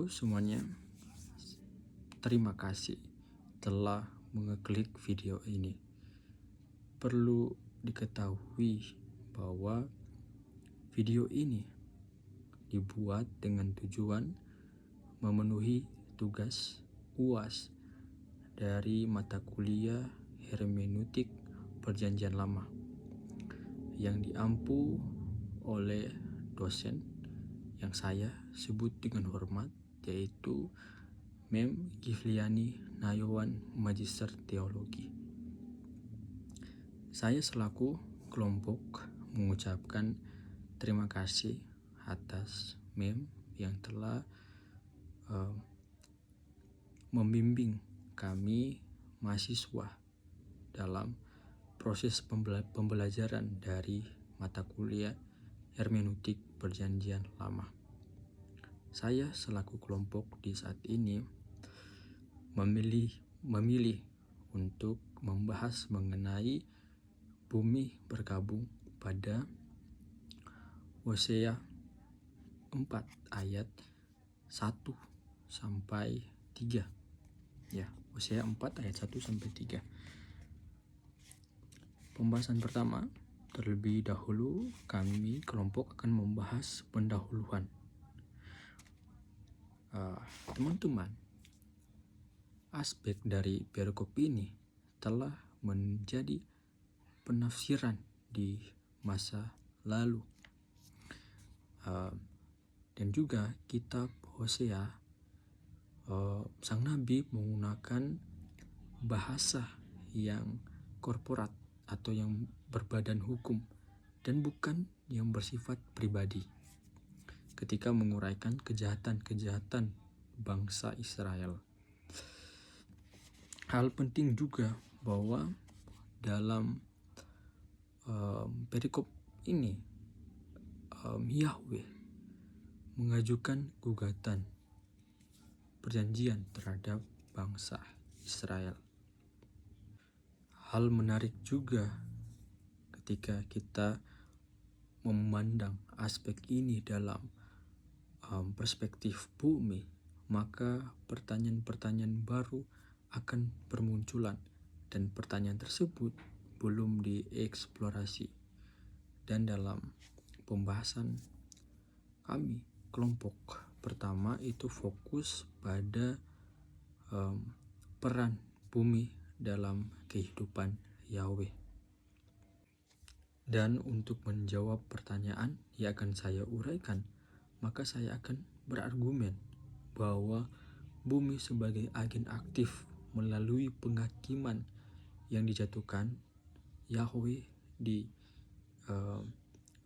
Halo semuanya, terima kasih telah mengeklik video ini. Perlu diketahui bahwa video ini dibuat dengan tujuan memenuhi tugas UAS dari mata kuliah Hermeneutik Perjanjian Lama yang diampu oleh dosen yang saya sebut dengan hormat, yaitu Mem Gifliani Nayawan Magister Teologi. Saya selaku kelompok mengucapkan terima kasih atas Mem yang telah membimbing kami mahasiswa dalam proses pembelajaran dari mata kuliah Hermeneutik Perjanjian Lama. Saya selaku kelompok di saat ini memilih untuk membahas mengenai bumi berkabung pada Hosea 4 ayat 1 sampai 3. Ya, Hosea 4 ayat 1 sampai 3. Pembahasan pertama, terlebih dahulu kami kelompok akan membahas pendahuluan. Teman-teman, aspek dari perikop ini telah menjadi penafsiran di masa lalu, dan juga kitab Hosea, sang nabi menggunakan bahasa yang korporat atau yang berbadan hukum dan bukan yang bersifat pribadi ketika menguraikan kejahatan bangsa Israel. Hal penting juga bahwa dalam perikop ini Yahweh mengajukan gugatan perjanjian terhadap bangsa Israel. Hal menarik juga ketika kita memandang aspek ini dalam perspektif bumi, maka pertanyaan-pertanyaan baru akan bermunculan dan pertanyaan tersebut belum dieksplorasi. Dan dalam pembahasan kami kelompok pertama itu fokus pada peran bumi dalam kehidupan Yahweh. Dan untuk menjawab pertanyaan yang akan saya uraikan, maka saya akan berargumen bahwa bumi sebagai agen aktif melalui penghakiman yang dijatuhkan Yahweh di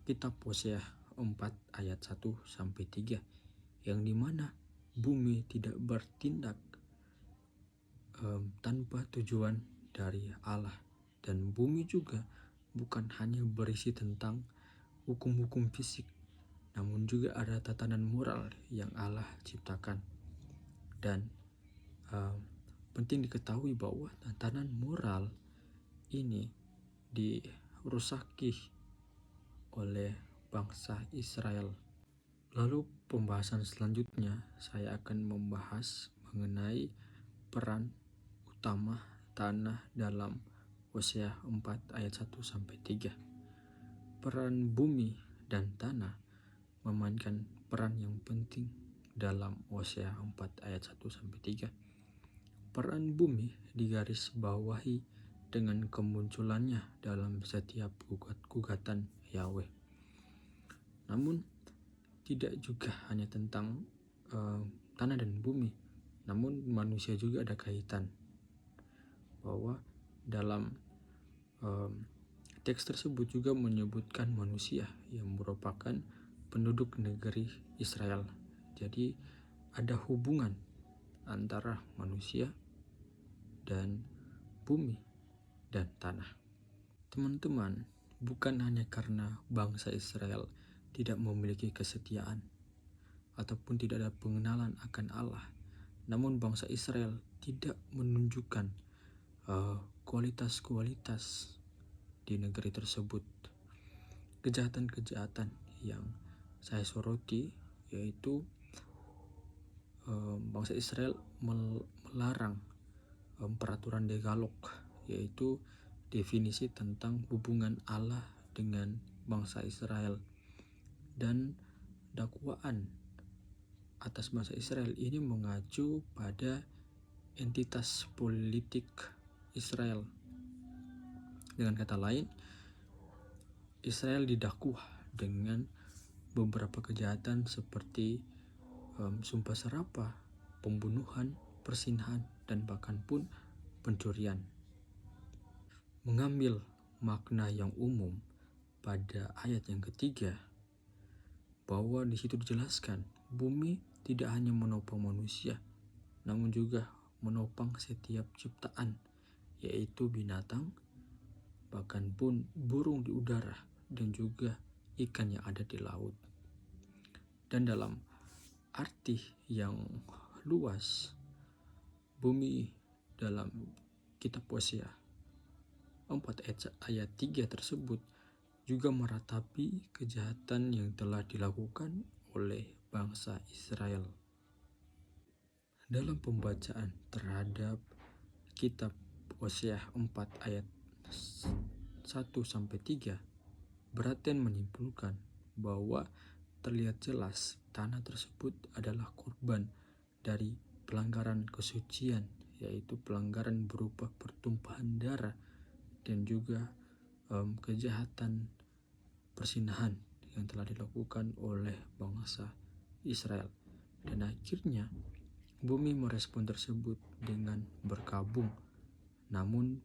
kitab Hosea 4 ayat 1 sampai 3, yang dimana bumi tidak bertindak tanpa tujuan dari Allah, dan bumi juga bukan hanya berisi tentang hukum-hukum fisik, namun juga ada tatanan moral yang Allah ciptakan. Dan penting diketahui bahwa tatanan moral ini dirusaki oleh bangsa Israel. Lalu pembahasan selanjutnya saya akan membahas mengenai peran utama tanah dalam Hosea 4 ayat 1 sampai 3. Peran bumi dan tanah memainkan peran yang penting dalam Hosea 4 ayat 1 sampai 3. Peran bumi digarisbawahi dengan kemunculannya dalam setiap gugatan Yahweh. Namun tidak juga hanya tentang tanah dan bumi, namun manusia juga ada kaitan, bahwa dalam teks tersebut juga menyebutkan manusia yang merupakan penduduk negeri Israel. Jadi ada hubungan antara manusia dan bumi dan tanah. Teman-teman, bukan hanya karena bangsa Israel tidak memiliki kesetiaan ataupun tidak ada pengenalan akan Allah, namun bangsa Israel tidak menunjukkan kualitas-kualitas di negeri tersebut. Kejahatan-kejahatan yang saya soroti yaitu bangsa Israel melarang peraturan Dekalog, yaitu definisi tentang hubungan Allah dengan bangsa Israel, dan dakwaan atas bangsa Israel ini mengacu pada entitas politik Israel. Dengan kata lain, Israel didakwa dengan beberapa kejahatan seperti sumpah serapah, pembunuhan, perzinahan, dan bahkan pun pencurian. Mengambil makna yang umum pada ayat yang ketiga, bahwa di situ dijelaskan bumi tidak hanya menopang manusia, namun juga menopang setiap ciptaan, yaitu binatang, bahkan pun burung di udara, dan juga ikan yang ada di laut. Dan dalam arti yang luas, bumi dalam kitab Hosea 4 ayat 3 tersebut juga meratapi kejahatan yang telah dilakukan oleh bangsa Israel. Dalam pembacaan terhadap kitab Hosea 4 ayat 1-3, Braten menyimpulkan bahwa terlihat jelas tanah tersebut adalah korban dari pelanggaran kesucian, yaitu pelanggaran berupa pertumpahan darah dan juga kejahatan perzinahan yang telah dilakukan oleh bangsa Israel. Dan akhirnya bumi merespon tersebut dengan berkabung, namun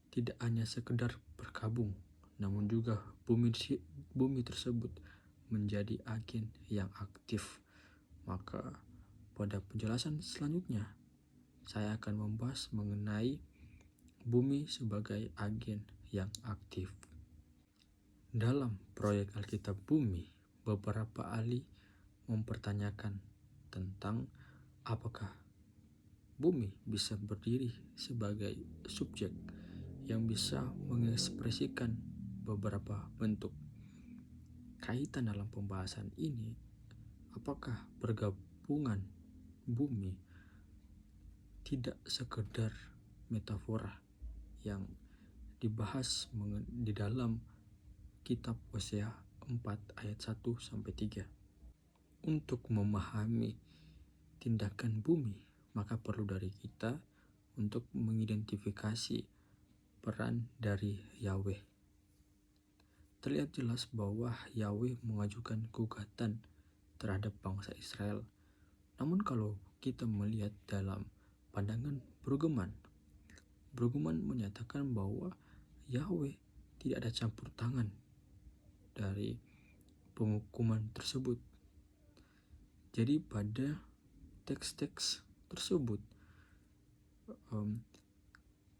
tidak hanya sekedar berkabung, namun juga bumi tersebut menjadi agen yang aktif. Maka pada penjelasan selanjutnya saya akan membahas mengenai bumi sebagai agen yang aktif. Dalam proyek Alkitab Bumi, beberapa ahli mempertanyakan tentang apakah bumi bisa berdiri sebagai subjek yang bisa mengekspresikan beberapa bentuk. Kaitan dalam pembahasan ini, apakah pergabungan bumi tidak sekedar metafora yang dibahas di dalam kitab Hosea 4 ayat 1-3. Untuk memahami tindakan bumi, maka perlu dari kita untuk mengidentifikasi peran dari Yahweh. Terlihat jelas bahwa Yahweh mengajukan gugatan terhadap bangsa Israel. Namun kalau kita melihat dalam pandangan Brueggemann menyatakan bahwa Yahweh tidak ada campur tangan dari penghukuman tersebut. Jadi pada teks-teks tersebut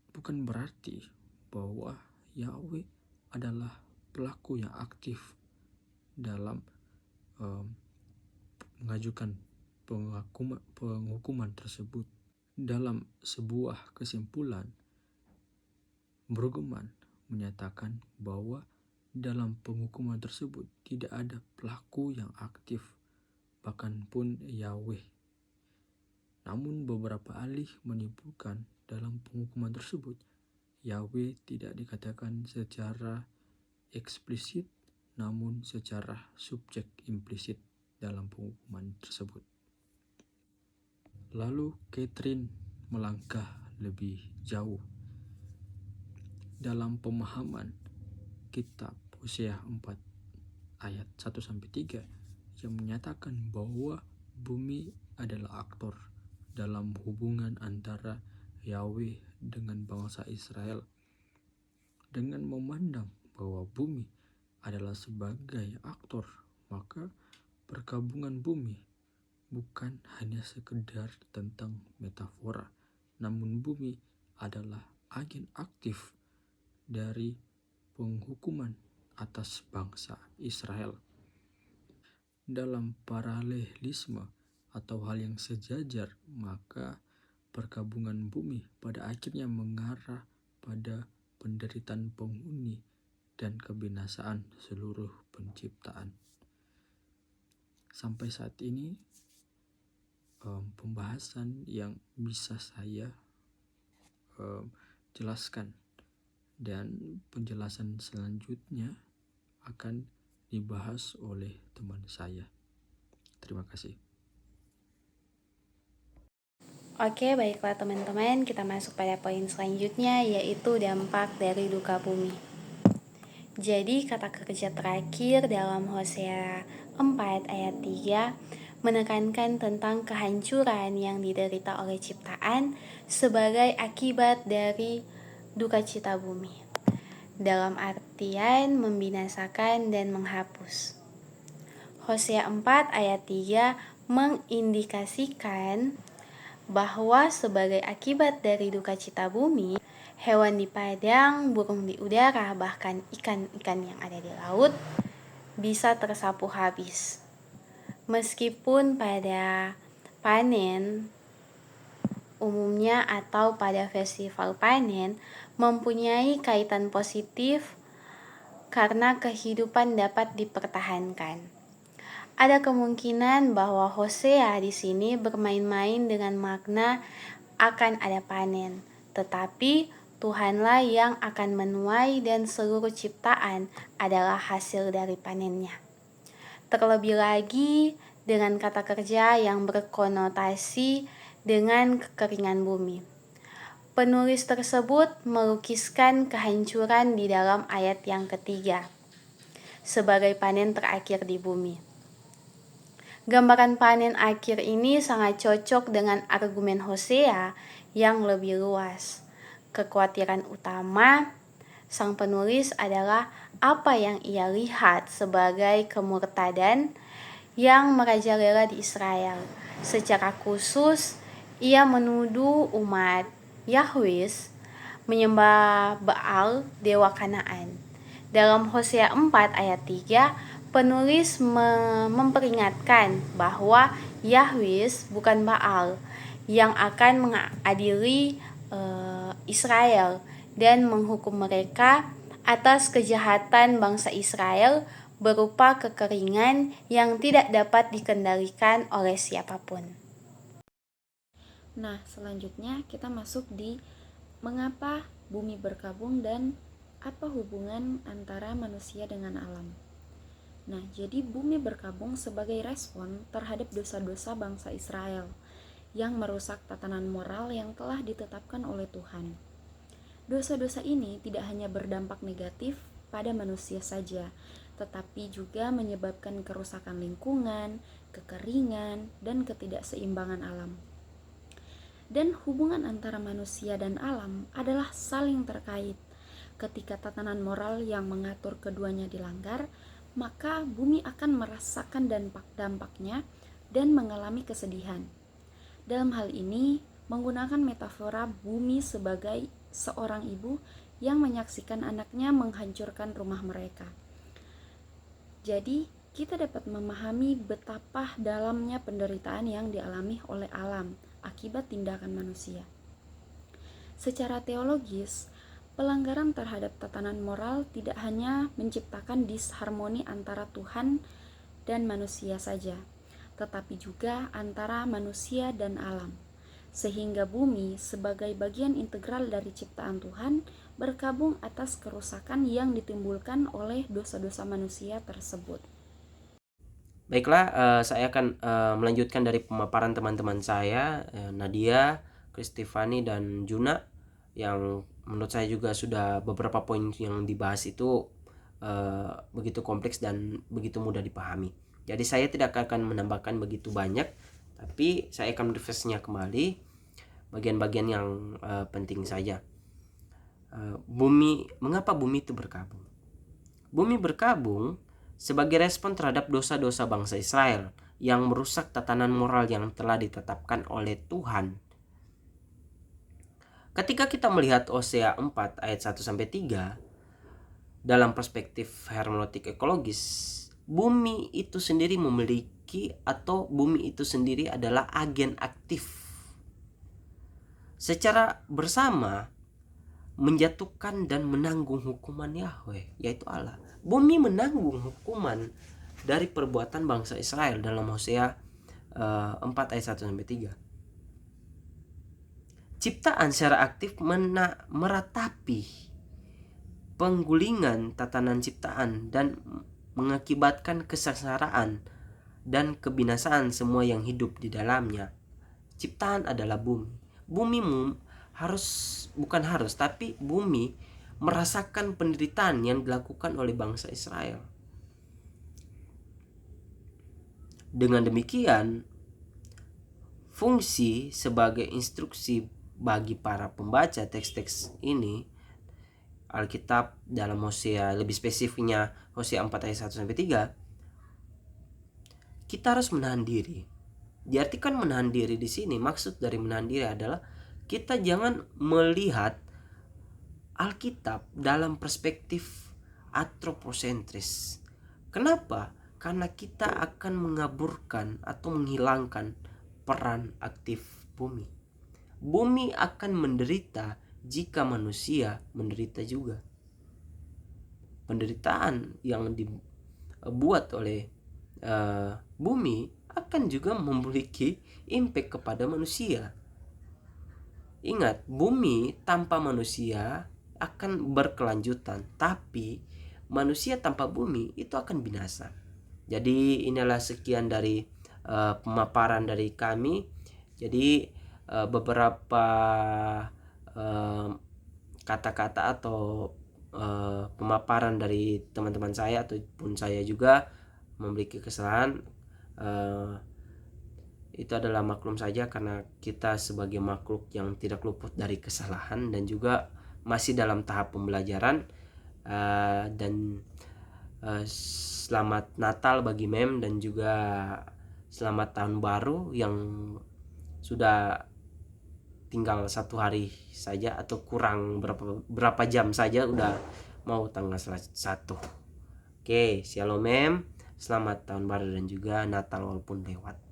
bukan berarti bahwa Yahweh adalah pelaku yang aktif dalam mengajukan penghukuman tersebut. Dalam sebuah kesimpulan, Brueggemann menyatakan bahwa dalam penghukuman tersebut tidak ada pelaku yang aktif, bahkan pun Yahweh. Namun beberapa ahli menyimpulkan dalam penghukuman tersebut, Yahweh tidak dikatakan secara eksplisit, namun secara subjek implisit dalam penghukuman tersebut. Lalu Catherine melangkah lebih jauh dalam pemahaman kitab Hosea 4 ayat 1-3 yang menyatakan bahwa bumi adalah aktor dalam hubungan antara Yahweh dengan bangsa Israel. Dengan memandang bahwa bumi adalah sebagai aktor, maka pergabungan bumi bukan hanya sekedar tentang metafora, namun bumi adalah agen aktif dari penghukuman atas bangsa Israel. Dalam paralelisme atau hal yang sejajar, maka pergabungan bumi pada akhirnya mengarah pada penderitaan penghuni dan kebinasaan seluruh penciptaan. Sampai saat ini pembahasan yang bisa saya jelaskan, dan penjelasan selanjutnya akan dibahas oleh teman saya. Terima kasih. Oke, baiklah teman-teman, kita masuk pada poin selanjutnya, yaitu dampak dari duka bumi. Jadi kata kerja terakhir dalam Hosea 4 ayat 3 menekankan tentang kehancuran yang diderita oleh ciptaan sebagai akibat dari duka cita bumi, dalam artian membinasakan dan menghapus. Hosea 4 ayat 3 mengindikasikan bahwa sebagai akibat dari duka cita bumi, hewan di padang, burung di udara, bahkan ikan-ikan yang ada di laut bisa tersapu habis. Meskipun pada panen umumnya atau pada festival panen mempunyai kaitan positif karena kehidupan dapat dipertahankan. Ada kemungkinan bahwa Hosea di sini bermain-main dengan makna akan ada panen, tetapi Tuhanlah yang akan menuai dan seluruh ciptaan adalah hasil dari panennya. Terlebih lagi dengan kata kerja yang berkonotasi dengan kekeringan bumi. Penulis tersebut melukiskan kehancuran di dalam ayat yang ketiga sebagai panen terakhir di bumi. Gambaran panen akhir ini sangat cocok dengan argumen Hosea yang lebih luas. Kekhawatiran utama sang penulis adalah apa yang ia lihat sebagai kemurtadan yang merajalela di Israel. Secara khusus, ia menuduh umat Yahweh menyembah Baal, dewa Kanaan. Dalam Hosea 4 ayat 3, penulis memperingatkan bahwa Yahweh bukan Baal yang akan mengadili Israel dan menghukum mereka atas kejahatan bangsa Israel berupa kekeringan yang tidak dapat dikendalikan oleh siapapun. Nah, selanjutnya kita masuk di mengapa bumi berkabung dan apa hubungan antara manusia dengan alam. Nah, jadi bumi berkabung sebagai respon terhadap dosa-dosa bangsa Israel yang merusak tatanan moral yang telah ditetapkan oleh Tuhan. Dosa-dosa ini tidak hanya berdampak negatif pada manusia saja, tetapi juga menyebabkan kerusakan lingkungan, kekeringan, dan ketidakseimbangan alam. Dan hubungan antara manusia dan alam adalah saling terkait. Ketika tatanan moral yang mengatur keduanya dilanggar, maka bumi akan merasakan dampak-dampaknya dan mengalami kesedihan. Dalam hal ini, menggunakan metafora bumi sebagai seorang ibu yang menyaksikan anaknya menghancurkan rumah mereka. Jadi, kita dapat memahami betapa dalamnya penderitaan yang dialami oleh alam akibat tindakan manusia. Secara teologis, pelanggaran terhadap tatanan moral tidak hanya menciptakan disharmoni antara Tuhan dan manusia saja, tetapi juga antara manusia dan alam, sehingga bumi sebagai bagian integral dari ciptaan Tuhan berkabung atas kerusakan yang ditimbulkan oleh dosa-dosa manusia tersebut. Baiklah, saya akan melanjutkan dari pemaparan teman-teman saya, Nadia, Kristifani, dan Juna, yang menurut saya juga sudah beberapa poin yang dibahas itu begitu kompleks dan begitu mudah dipahami. Jadi saya tidak akan menambahkan begitu banyak, tapi saya akan merefreshnya kembali bagian-bagian yang penting saja. Mengapa bumi itu berkabung? Bumi berkabung sebagai respon terhadap dosa-dosa bangsa Israel yang merusak tatanan moral yang telah ditetapkan oleh Tuhan. Ketika kita melihat Hosea 4 ayat 1-3 dalam perspektif hermeneutik ekologis, bumi itu sendiri memiliki atau bumi itu sendiri adalah agen aktif secara bersama menjatuhkan dan menanggung hukuman Yahweh, yaitu Allah. Bumi menanggung hukuman dari perbuatan bangsa Israel dalam Hosea 4 ayat 1 sampai 3. Ciptaan secara aktif meratapi penggulingan tatanan ciptaan dan mengakibatkan kesengsaraan dan kebinasaan semua yang hidup di dalamnya. Ciptaan adalah bumi. Bumi tapi bumi merasakan penderitaan yang dilakukan oleh bangsa Israel. Dengan demikian, fungsi sebagai instruksi bagi para pembaca teks-teks ini, Alkitab dalam Hosea, lebih spesifiknya Hosea 4 ayat 1 sampai 3, kita harus menahan diri. Diartikan menahan diri di sini, maksud dari menahan diri adalah kita jangan melihat Alkitab dalam perspektif antroposentris. Kenapa? Karena kita akan mengaburkan atau menghilangkan peran aktif bumi. Bumi akan menderita jika manusia menderita juga. Penderitaan yang dibuat oleh bumi akan juga memiliki impact kepada manusia. Ingat, bumi tanpa manusia akan berkelanjutan, tapi manusia tanpa bumi itu akan binasa. Jadi inilah sekian dari pemaparan dari kami. Jadi beberapa kata-kata atau pemaparan dari teman-teman saya ataupun saya juga memiliki kesalahan. Itu adalah maklum saja, karena kita sebagai makhluk yang tidak luput dari kesalahan dan juga masih dalam tahap pembelajaran. Dan selamat Natal bagi Mem, dan juga selamat tahun baru yang sudah tinggal 1 hari saja atau kurang berapa jam saja udah mau tanggal 1. Oke, Shalom Mem, selamat tahun baru dan juga Natal walaupun lewat.